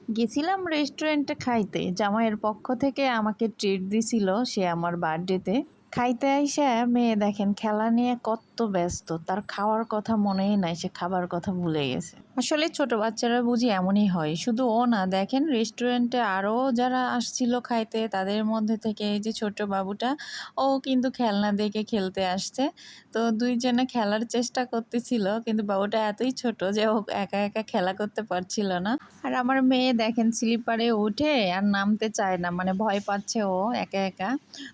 গেছিলাম রেস্টুরেন্টে খাইতে। জামাইয়ের পক্ষ থেকে আমাকে ট্রিট দিছিল সে আমার বার্থডেতে। খাইতে আইসা মেয়ে দেখেন খেলা নিয়ে কত ব্যস্ত। তার খাওয়ার কথা মনেই নাই, সে খাবার কথা ভুলে গেছে। আসলে ছোট বাচ্চারা বুঝি এমনই হয়। শুধু ও না, দেখেন রেস্টুরেন্টে আরও যারা আসছিল খাইতে তাদের মধ্যে থেকে এই যে ছোট বাবুটা, ও কিন্তু খেলনা দেখে খেলতে আসছে। তো দুইজনে খেলার চেষ্টা করতেছিল, কিন্তু বাবুটা এতই ছোট যে ও একা একা খেলা করতে পারছিল না। আর আমার মেয়ে দেখেন স্লিপারে উঠে আর নামতে চায় না, মানে ভয় পাচ্ছে ও একা একা।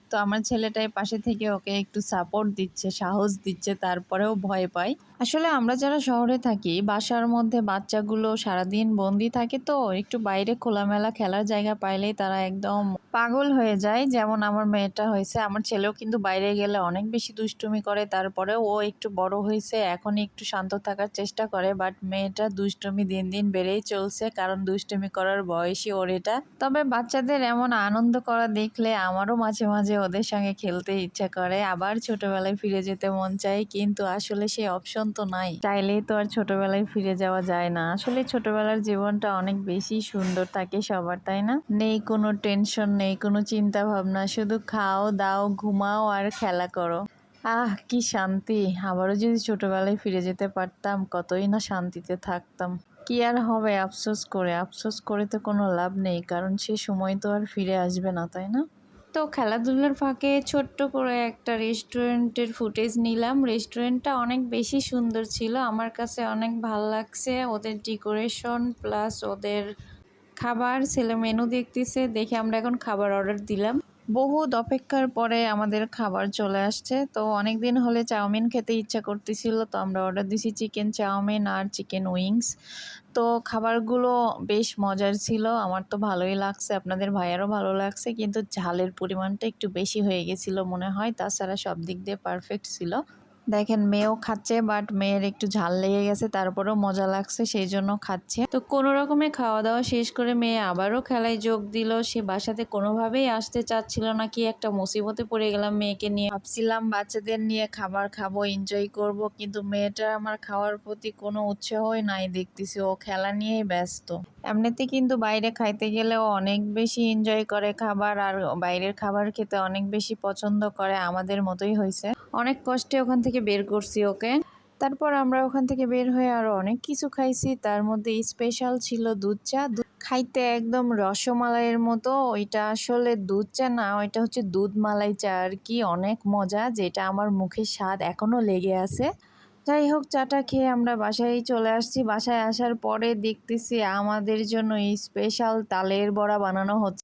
তো আমার ছেলেটাই পাশে থেকে ওকে একটু সাপোর্ট দিচ্ছে, সাহস দিচ্ছে, তারপরেও ভয় পায়। আসলে আমরা যারা শহরে থাকি, বাসার মধ্যে বাচ্চাগুলো সারাদিন বন্দি থাকে, তো একটু বাইরে খোলামেলা খেলার জায়গা পাইলেই তারা একদম পাগল হয়ে যায়। যেমন আমার মেয়েটা হয়েছে, আমার ছেলেও কিন্তু বাইরে গেলে অনেক বেশি দুষ্টুমি করে, তারপরেও ও একটু বড় হয়েছে, এখন একটু শান্ত থাকার চেষ্টা করে। বাট মেয়েটা দুষ্টুমি দিন দিন বেড়েই চলছে, কারণ দুষ্টুমি করার বয়সই ওর এটা। তবে বাচ্চাদের এমন আনন্দ করা দেখলে আমারও মাঝে মাঝে ওদের সঙ্গে খেলতে ইচ্ছা করে, আবার ছোটবেলায় ফিরে যেতে মন চায়, কিন্তু আসলে সেই অপশন তো নাই। চাইলেই তো আর ছোটবেলায় ফিরে যাওয়া যায় না। আসলে ছোটবেলার জীবনটা অনেক বেশি সুন্দর থাকে সবার, তাই না? নেই কোনো টেনশন, নেই কোনো চিন্তা ভাবনা, শুধু খাও দাও ঘুমাও আর খেলা করো। কি শান্তি! আবারও যদি ছোটবেলায় ফিরে যেতে পারতাম, কতই না শান্তিতে থাকতাম। কি আর হবে আফসোস করে? আফসোস করে তো কোনো লাভ নেই, কারণ সে সময় তো আর ফিরে আসবে না, তাই না? তো খেলাধুলার ফাঁকে ছোট্ট করে একটা রেস্টুরেন্টের ফুটেজ নিলাম। রেস্টুরেন্টটা অনেক বেশি সুন্দর ছিল, আমার কাছে অনেক ভালো লাগছে। ওদের ডেকোরেশন প্লাস ওদের খাবার, ছেলে মেনু দেখতেছে, দেখে আমরা এখন খাবার অর্ডার দিলাম। বহুত অপেক্ষার পরে আমাদের খাবার চলে আসছে। তো অনেক দিন হলে চাউমিন খেতে ইচ্ছা করতেছিল, তো আমরা অর্ডার দিছি চিকেন চাউমিন আর চিকেন উইংস। তো খাবারগুলো বেশ মজার ছিল, আমার তো ভালোই লাগছে, আপনাদের ভাইয়ারও ভালো লাগছে, কিন্তু ঝালের পরিমাণটা একটু বেশি হয়ে গেছিল মনে হয়। তাছাড়া সব দিক দিয়ে পারফেক্ট ছিল। দেখেন মেয়েও খাচ্ছে, বাট মেয়ের একটু ঝাল লেগে গেছে, তারপরেও মজা লাগছে সেই জন্য খাচ্ছে। তো কোনো রকমে খাওয়া দাওয়া শেষ করে মেয়ে আবারও খেলায় যোগ দিল। সে বাসাতে কোনোভাবেই আসতে চাচ্ছিল না, কি একটা মুসিবতে পড়ে গেলাম মেয়েকে নিয়ে। ভাবছিলাম বাচ্চাদের নিয়ে খাবার খাবো, এনজয় করব, কিন্তু মেয়েটার আমার খাওয়ার প্রতি কোনো উৎসাহই নাই দেখতেছি, ও খেলা নিয়েই ব্যস্ত। এমনিতে কিন্তু বাইরে খাইতে গেলেও অনেক বেশি এনজয় করে খাবার, আর বাইরের খাবার খেতে অনেক বেশি পছন্দ করে, আমাদের মতোই হয়েছে। অনেক কষ্টে ওখান থেকে বের করছি ওকে। তারপর আমরা ওখান থেকে বের হয়ে আরো অনেক কিছু খাইছি, তার মধ্যে স্পেশাল ছিল দুধ চা। খাইতে একদম রসমালাইয়ের মতো। ওইটা আসলে দুধ চা না, ওইটা হচ্ছে দুধ মালাই চা আর কি, অনেক মজা, যেটা আমার মুখের স্বাদ এখনো লেগে আছে। যাই হোক, চাটা খেয়ে আমরা বাসায় চলে আসছি। বাসায় আসার পরে দেখতেছি আমাদের জন্য স্পেশাল তালের বড়া বানানো হচ্ছে।